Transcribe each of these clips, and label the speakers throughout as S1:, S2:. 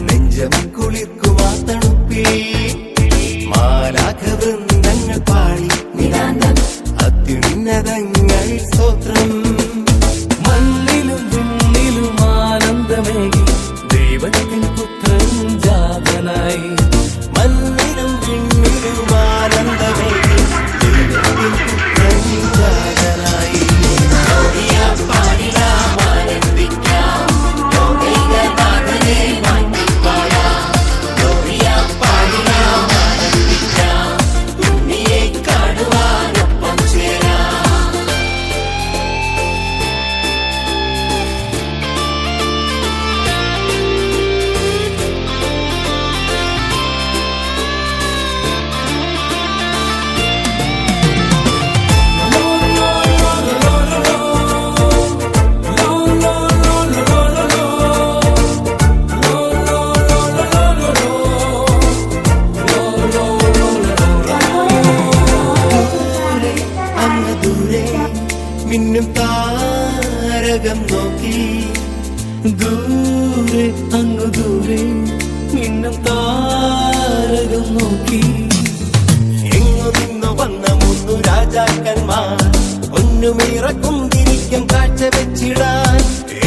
S1: നെഞ്ചം കുളിർക്കുമാ തണുപ്പിൽ മാലാഖവൃന്ദങ്ങൾ പാടി അത്യുന്നതങ്ങൾ സ്തോത്രം.
S2: മണ്ണിലും വിണ്ണിലും ആനന്ദമേകി ദൈവത്തിൻ പുത്രൻ ജാതനായി.
S1: മണ്ണിലും വിണ്ണിലും ആനന്ദമേകി ദൈവത്തിൻ പുത്രൻ ജാതനായി. മിന്നും താരകം നോക്കി
S2: ദൂരെ അങ്ങു ദൂരെ മിന്നും താരകം നോക്കി.
S1: എങ്ങു നിന്നു വന്ന മൂന്നു രാജാക്കന്മാർ ഒന്നുമിറക്കുംതിരിക്കും കാഴ്ച വെച്ചിടാൻ.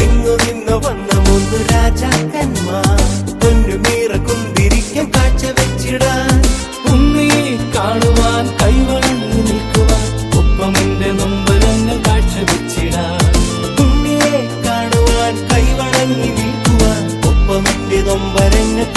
S1: എങ്ങു നിന്നു വന്ന മൂന്നു രാജാക്കന്മാർ ഒന്നുമിറക്കുംതിരിക്കും കാഴ്ച വെച്ചിടാൻ.
S2: ഉണ്ണിയെ കാണുവാൻ കൈവണങ്ങി നിൽക്കുവാൻ ഒപ്പം എന്റെ നൊമ്പരങ്ങൾ കാഴ്ച വെച്ചിടാൻ.
S1: ഉണ്ണിയെ കാണുവാൻ കൈവണങ്ങി നിൽക്കുവാൻ ഒപ്പം എന്റെ നൊമ്പരങ്ങൾ